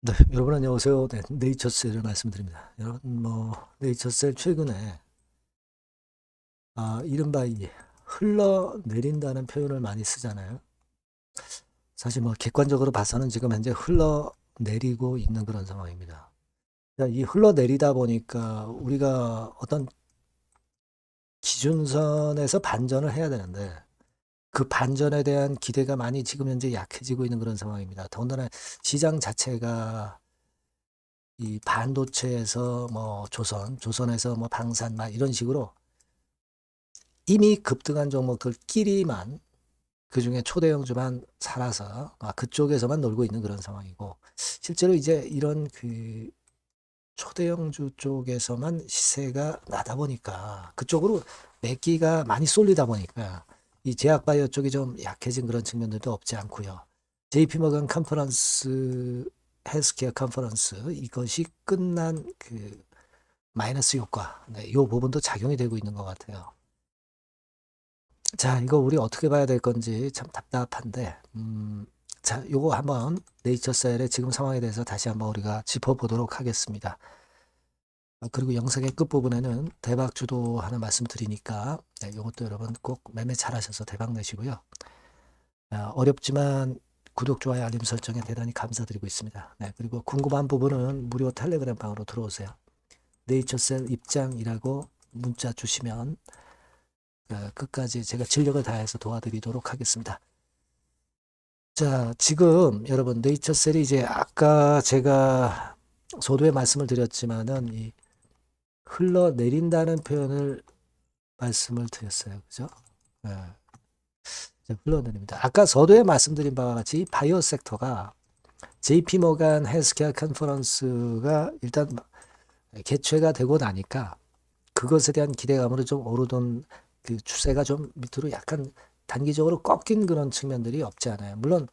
네, 여러분 안녕하세요. 네, 네이처셀을 말씀드립니다. 여러분 네이처셀 최근에 이른바 이 흘러내린다는 표현을 많이 쓰잖아요. 사실 객관적으로 봐서는 지금 현재 흘러내리고 있는 그런 상황입니다. 자, 이 흘러내리다 보니까 우리가 어떤 기준선에서 반전을 해야 되는데 그 반전에 대한 기대가 많이 지금 현재 약해지고 있는 그런 상황입니다. 더군다나 시장 자체가 이 반도체에서 조선에서 방산 막 이런 식으로 이미 급등한 종목들끼리만 그중에 초대형주만 살아서 그쪽에서만 놀고 있는 그런 상황이고, 실제로 이제 이런 그 초대형주 쪽에서만 시세가 나다 보니까 그쪽으로 매기가 많이 쏠리다 보니까 이 제약바이오 쪽이 좀 약해진 그런 측면들도 없지 않고요. JP모건 컨퍼런스, 헬스케어 컨퍼런스 이것이 끝난 그 마이너스 효과, 네, 이 부분도 작용이 되고 있는 것 같아요. 자, 이거 우리 어떻게 봐야 될 건지 참 답답한데, 자, 요거 한번 네이처셀의 지금 상황에 대해서 다시 한번 우리가 짚어보도록 하겠습니다. 그리고 영상의 끝부분에는 대박주도 하나 말씀드리니까, 네, 요것도 여러분 꼭 매매 잘하셔서 대박 내시고요. 어렵지만 구독, 좋아요, 알림 설정에 대단히 감사드리고 있습니다. 네, 그리고 궁금한 부분은 무료 텔레그램 방으로 들어오세요. 네이처셀 입장이라고 문자 주시면 끝까지 제가 진력을 다해서 도와드리도록 하겠습니다. 자, 지금 여러분 네이처셀이 이제 아까 제가 소도에 말씀을 드렸지만은 이 흘러내린다는 표현을 말씀을 드렸어요. 그죠? 예, 흘러내립니다. 아까 서두에 말씀드린 바와 같이 바이오 섹터가 JP모간 헬스케어 컨퍼런스가 일단 개최가 되고 나니까 그것에 대한 기대감으로 좀 오르던 그 추세가 좀 밑으로 약간 단기적으로 꺾인 그런 측면들이 없지 않아요. 물론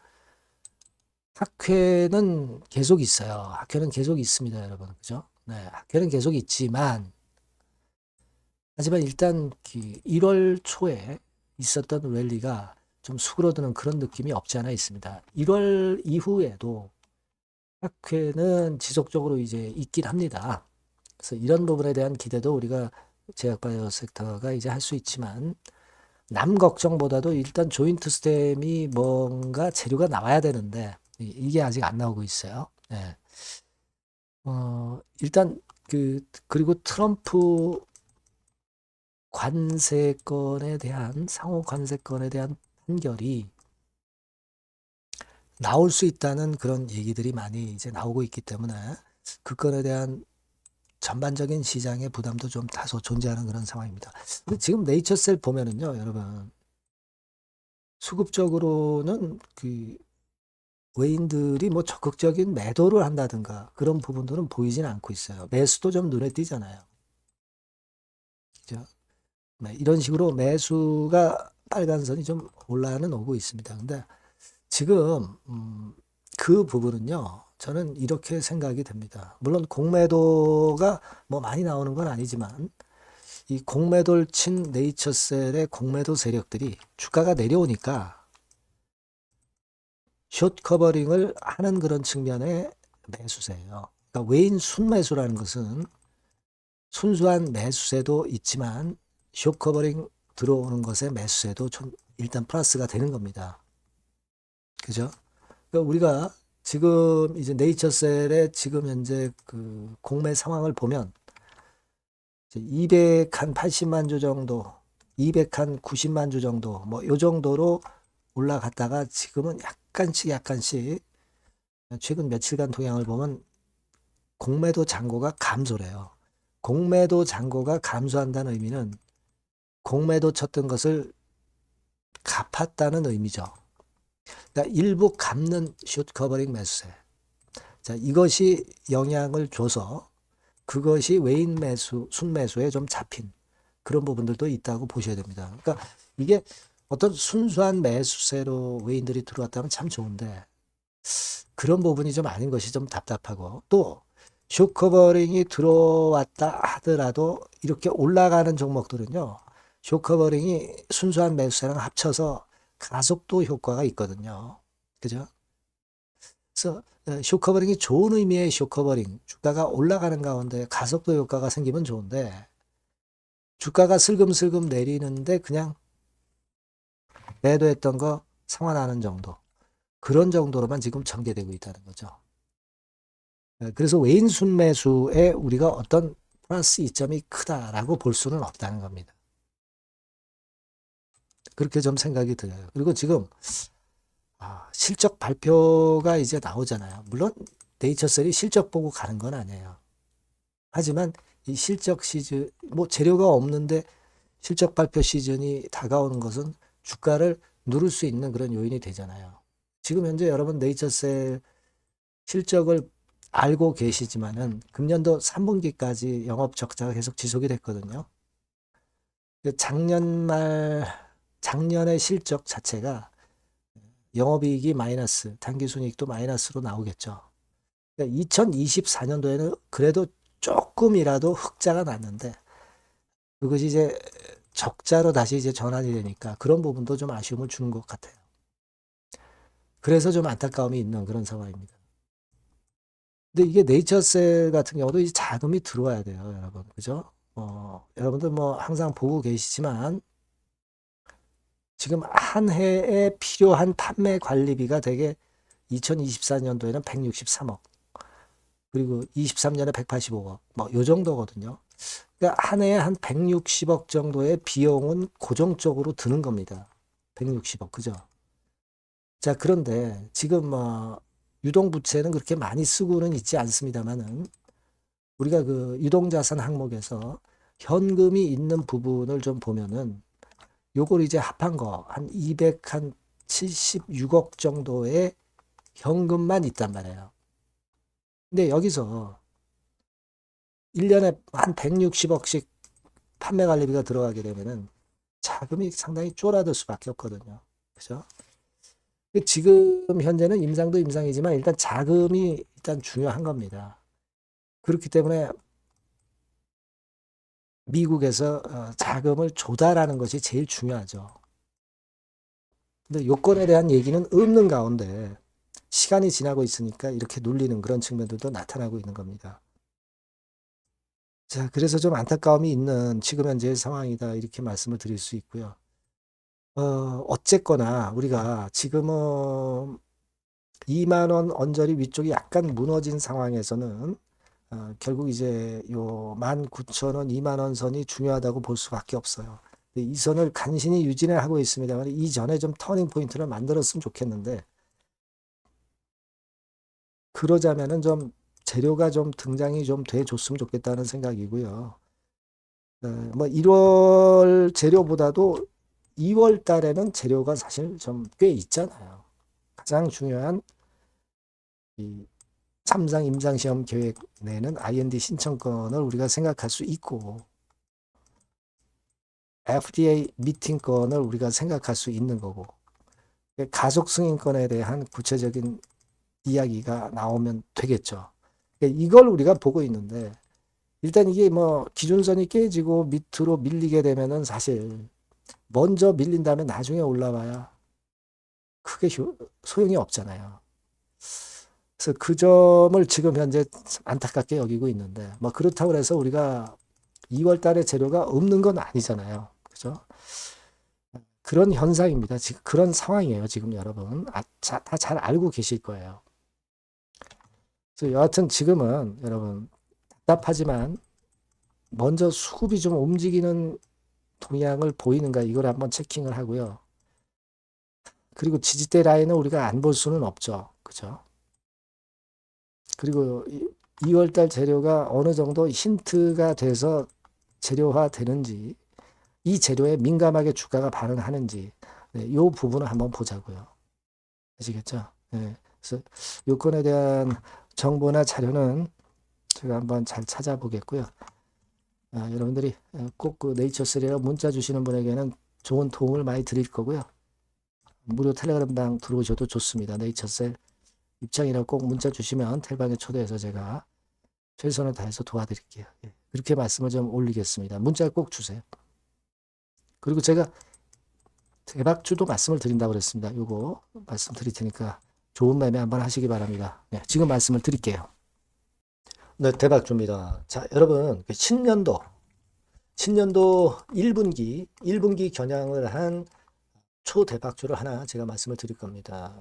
학회는 계속 있어요. 학회는 계속 있습니다, 여러분. 그죠? 네, 학회는 계속 있지만, 하지만 일단 그 1월 초에 있었던 랠리가 좀 수그러드는 그런 느낌이 없지 않아 있습니다. 1월 이후에도 학회는 지속적으로 이제 있긴 합니다. 그래서 이런 부분에 대한 기대도 우리가 제약바이오 섹터가 이제 할 수 있지만, 남 걱정보다도 일단 조인트 스템이 뭔가 재료가 나와야 되는데, 이게 아직 안 나오고 있어요. 예. 일단 그리고 트럼프 관세건에 대한 상호 관세건에 대한 판결이 나올 수 있다는 그런 얘기들이 많이 이제 나오고 있기 때문에 그 건에 대한 전반적인 시장의 부담도 좀 다소 존재하는 그런 상황입니다. 근데 지금 네이처셀 보면은요, 여러분 수급적으로는 그 외인들이 뭐 적극적인 매도를 한다든가 그런 부분들은 보이진 않고 있어요. 매수도 좀 눈에 띄잖아요. 그죠? 네, 이런 식으로 매수가 빨간 선이 좀 올라는 오고 있습니다. 근데 지금 그 부분은요. 저는 이렇게 생각이 됩니다. 물론 공매도가 뭐 많이 나오는 건 아니지만 이 공매도를 친 네이처셀의 공매도 세력들이 주가가 내려오니까 숏 커버링을 하는 그런 측면의 매수세예요. 그러니까 외인 순매수라는 것은 순수한 매수세도 있지만 숏 커버링 들어오는 것의 매수세도 좀 일단 플러스가 되는 겁니다. 그죠? 그러니까 우리가 지금 이제 네이처셀의 지금 현재 그 공매 상황을 보면 200한 80만 주 정도, 200한 90만 주 정도, 뭐 요 정도로 올라갔다가 지금은 약간씩 최근 며칠간 동향을 보면 공매도 잔고가 감소래요. 공매도 잔고가 감소한다는 의미는 공매도 쳤던 것을 갚았다는 의미죠. 그러니까 일부 갚는 숏 커버링 매수세. 자, 이것이 영향을 줘서 그것이 외인 매수, 순매수에 좀 잡힌 그런 부분들도 있다고 보셔야 됩니다. 그러니까 이게 어떤 순수한 매수세로 외인들이 들어왔다면 참 좋은데 그런 부분이 좀 아닌 것이 좀 답답하고 또 숏커버링이 들어왔다 하더라도 이렇게 올라가는 종목들은요. 숏커버링이 순수한 매수세랑 합쳐서 가속도 효과가 있거든요. 그죠? 그래서 쇼커버링이 좋은 의미의 쇼커버링, 주가가 올라가는 가운데 가속도 효과가 생기면 좋은데 주가가 슬금슬금 내리는데 그냥 매도했던 거 상환하는 정도, 그런 정도로만 지금 전개되고 있다는 거죠. 그래서 외인 순매수에 우리가 어떤 플러스 이점이 크다라고 볼 수는 없다는 겁니다. 그렇게 좀 생각이 들어요. 그리고 지금 실적 발표가 이제 나오잖아요. 물론 네이처셀이 실적 보고 가는 건 아니에요. 하지만 이 실적 시즌, 뭐 재료가 없는데 실적 발표 시즌이 다가오는 것은 주가를 누를 수 있는 그런 요인이 되잖아요. 지금 현재 여러분 네이처셀 실적을 알고 계시지만은 금년도 3분기까지 영업 적자가 계속 지속이 됐거든요. 작년 말, 작년의 실적 자체가 영업이익이 마이너스, 당기순이익도 마이너스로 나오겠죠. 2024년도에는 그래도 조금이라도 흑자가 났는데 그것이 이제 적자로 다시 이제 전환이 되니까 그런 부분도 좀 아쉬움을 주는 것 같아요. 그래서 좀 안타까움이 있는 그런 상황입니다. 근데 이게 네이처셀 같은 경우도 이 자금이 들어와야 돼요, 여러분. 그죠? 여러분들 뭐 항상 보고 계시지만 지금 한 해에 필요한 판매 관리비가 되게 2024년도에는 163억, 그리고 23년에 185억, 뭐 요 정도거든요. 그러니까 한 해에 한 160억 정도의 비용은 고정적으로 드는 겁니다. 160억, 그죠? 자, 그런데 지금 뭐 유동부채는 그렇게 많이 쓰고는 있지 않습니다만은 우리가 그 유동자산 항목에서 현금이 있는 부분을 좀 보면은 요걸 이제 합한 거 한 276억 정도의 현금만 있단 말이에요. 근데 여기서 1년에 한 160억씩 판매 관리비가 들어가게 되면은 자금이 상당히 쪼라들 수밖에 없거든요. 그죠? 지금 현재는 임상도 임상이지만 일단 자금이 일단 중요한 겁니다. 그렇기 때문에 미국에서 자금을 조달하는 것이 제일 중요하죠. 근데 요건에 대한 얘기는 없는 가운데 시간이 지나고 있으니까 이렇게 눌리는 그런 측면들도 나타나고 있는 겁니다. 자, 그래서 좀 안타까움이 있는 지금 현재의 상황이다, 이렇게 말씀을 드릴 수 있고요. 어쨌거나 우리가 지금은 2만 원 언저리 위쪽이 약간 무너진 상황에서는 결국 이제 요 19,000원, 2만 원 선이 중요하다고 볼 수밖에 없어요. 이 선을 간신히 유지를 하고 있습니다만 이전에 좀 터닝 포인트를 만들었으면 좋겠는데 그러자면은 좀 재료가 좀 등장이 좀 돼 줬으면 좋겠다는 생각이고요. 뭐 1월 재료보다도 2월 달에는 재료가 사실 좀 꽤 있잖아요. 가장 중요한 이 3상 임상시험 계획 내는 IND 신청권을 우리가 생각할 수 있고 FDA 미팅권을 우리가 생각할 수 있는 거고 가속 승인권에 대한 구체적인 이야기가 나오면 되겠죠. 이걸 우리가 보고 있는데 일단 이게 뭐 기준선이 깨지고 밑으로 밀리게 되면은 사실 먼저 밀린 다음에 나중에 올라와야 크게 소용이 없잖아요. 그래서 그 점을 지금 현재 안타깝게 여기고 있는데 뭐 그렇다고 해서 우리가 2월 달에 재료가 없는 건 아니잖아요. 그죠? 그런 현상입니다. 지금 그런 상황이에요. 지금 여러분. 다 잘 알고 계실 거예요. 그래서 여하튼 지금은 여러분 답답하지만 먼저 수급이 좀 움직이는 동향을 보이는가 이걸 한번 체킹을 하고요. 그리고 지지대 라인은 우리가 안 볼 수는 없죠. 그죠? 그리고 2월달 재료가 어느 정도 힌트가 돼서 재료화 되는지 이 재료에 민감하게 주가가 반응하는지 네, 이 부분을 한번 보자고요. 아시겠죠? 네, 그래서 요건에 대한 정보나 자료는 제가 한번 잘 찾아보겠고요. 여러분들이 꼭 그 네이처스리에 문자 주시는 분에게는 좋은 도움을 많이 드릴 거고요. 무료 텔레그램방 들어오셔도 좋습니다. 네이처셀 입장이라고 꼭 문자 주시면 텔방에 초대해서 제가 최선을 다해서 도와드릴게요. 예, 그렇게 말씀을 좀 올리겠습니다. 문자 꼭 주세요. 그리고 제가 대박주도 말씀을 드린다고 그랬습니다. 요거 말씀드릴 테니까 좋은 매매 한번 하시기 바랍니다. 네, 지금 말씀을 드릴게요. 네, 대박주입니다. 자, 여러분, 신년도 1분기 겨냥을 한 초대박주를 하나 제가 말씀을 드릴 겁니다.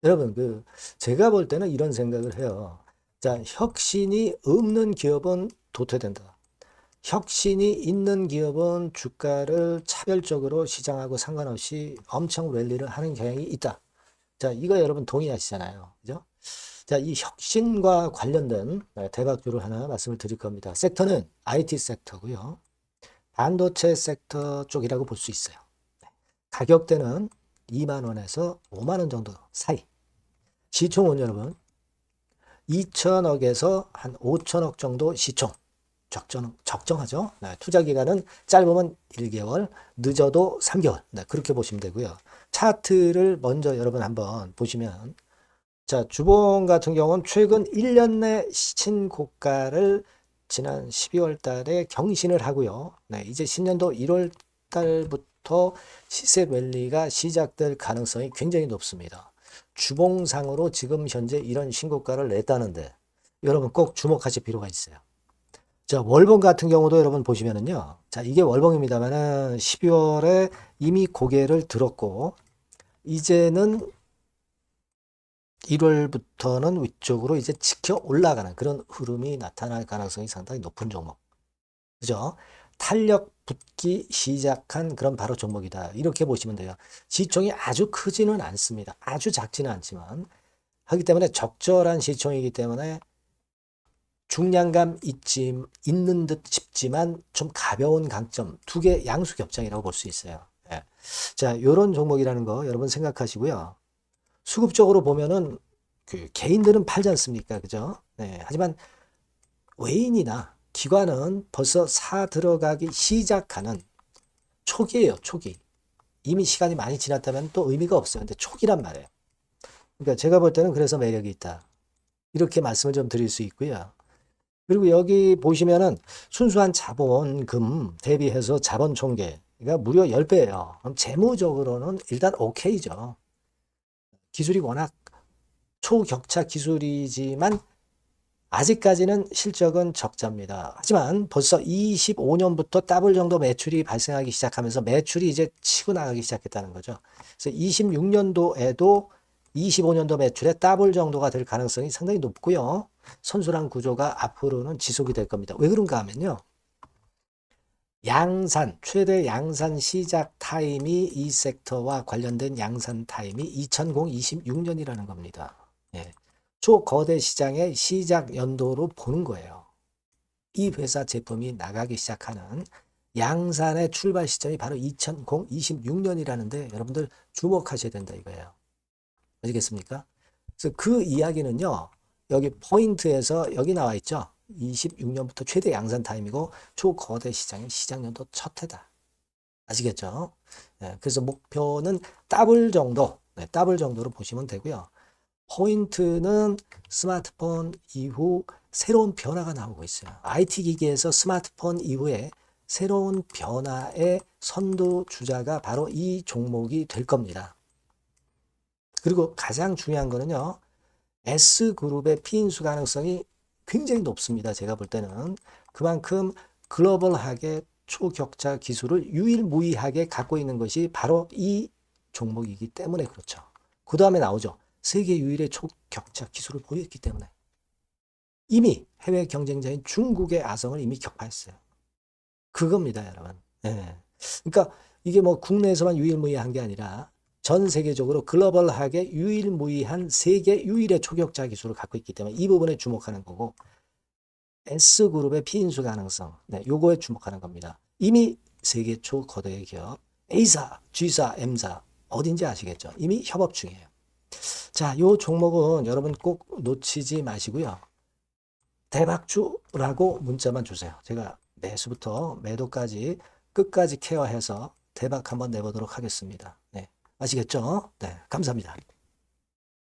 여러분, 제가 볼 때는 이런 생각을 해요. 자, 혁신이 없는 기업은 도태된다. 혁신이 있는 기업은 주가를 차별적으로 시장하고 상관없이 엄청 랠리를 하는 경향이 있다. 자, 이거 여러분 동의하시잖아요. 그죠? 자, 이 혁신과 관련된 대박주를 하나 말씀을 드릴 겁니다. 섹터는 IT 섹터고요. 반도체 sek터 쪽이라고 볼 수 있어요. 가격대는 2만 원에서 5만 원 정도 사이. 시총은 여러분 2천억에서 한 5천억 정도 시총. 적정하죠. 네, 투자 기간은 짧으면 1개월, 늦어도 3개월. 네, 그렇게 보시면 되고요. 차트를 먼저 여러분 한번 보시면 자, 주봉 같은 경우는 최근 1년 내 신고가를 지난 12월 달에 경신을 하고요. 네, 이제 신년도 1월 달부터 시세 랠리가 시작될 가능성이 굉장히 높습니다. 주봉상으로 지금 현재 이런 신고가를 냈다는데 여러분 꼭 주목하실 필요가 있어요. 자, 월봉 같은 경우도 여러분 보시면은요. 자, 이게 월봉입니다만은 12월에 이미 고개를 들었고 이제는 1월부터는 위쪽으로 이제 지켜 올라가는 그런 흐름이 나타날 가능성이 상당히 높은 종목. 그죠? 탄력 붙기 시작한 그런 바로 종목이다. 이렇게 보시면 돼요. 시총이 아주 크지는 않습니다. 아주 작지는 않지만 하기 때문에 적절한 시총이기 때문에 중량감 있는 듯 싶지만 좀 가벼운 강점 두 개 양수 겹장이라고 볼 수 있어요. 예. 자, 이런 종목이라는 거 여러분 생각하시고요. 수급적으로 보면은 개인들은 팔지 않습니까? 그죠? 네. 하지만 외인이나 기관은 벌써 사 들어가기 시작하는 초기예요, 초기. 이미 시간이 많이 지났다면 또 의미가 없어요. 근데 초기란 말이에요. 그러니까 제가 볼 때는 그래서 매력이 있다. 이렇게 말씀을 좀 드릴 수 있고요. 그리고 여기 보시면은 순수한 자본금 대비해서 자본 총계가 무려 10배예요. 그럼 재무적으로는 일단 오케이죠. 기술이 워낙 초격차 기술이지만 아직까지는 실적은 적자입니다. 하지만 벌써 25년부터 더블 정도 매출이 발생하기 시작하면서 매출이 이제 치고 나가기 시작했다는 거죠. 그래서 26년도에도 25년도 매출의 더블 정도가 될 가능성이 상당히 높고요. 선순환 구조가 앞으로는 지속이 될 겁니다. 왜 그런가 하면요. 최대 양산 시작 타임이 이 섹터와 관련된 양산 타임이 2026년이라는 겁니다. 예. 초거대 시장의 시작 연도로 보는 거예요. 이 회사 제품이 나가기 시작하는 양산의 출발 시점이 바로 2026년이라는데 여러분들 주목하셔야 된다 이거예요. 아시겠습니까? 그래서 그 이야기는요. 여기 포인트에서 여기 나와 있죠. 26년부터 최대 양산 타임이고 초거대 시장의 시작 연도 첫 해다. 아시겠죠? 네, 그래서 목표는 더블 정도, 더블 정도로 보시면 되고요. 포인트는 스마트폰 이후 새로운 변화가 나오고 있어요. IT 기기에서 스마트폰 이후에 새로운 변화의 선두주자가 바로 이 종목이 될 겁니다. 그리고 가장 중요한 거는요. S그룹의 피인수 가능성이 굉장히 높습니다. 제가 볼 때는. 그만큼 글로벌하게 초격차 기술을 유일무이하게 갖고 있는 것이 바로 이 종목이기 때문에 그렇죠. 그 다음에 나오죠. 세계 유일의 초격차 기술을 보였기 때문에. 이미 해외 경쟁자인 중국의 아성을 이미 격파했어요. 그겁니다, 여러분. 네. 그러니까 이게 뭐 국내에서만 유일무이한 게 아니라 전 세계적으로 글로벌하게 유일무이한 세계 유일의 초격차 기술을 갖고 있기 때문에 이 부분에 주목하는 거고 S그룹의 피인수 가능성, 요거에 주목하는 겁니다. 이미 세계 초거대 기업 A사, G사, M사 어딘지 아시겠죠? 이미 협업 중이에요. 자, 요 종목은 여러분 꼭 놓치지 마시고요. 대박주라고 문자만 주세요. 제가 매수부터 매도까지 끝까지 케어해서 대박 한번 내보도록 하겠습니다. 네, 아시겠죠? 네, 감사합니다.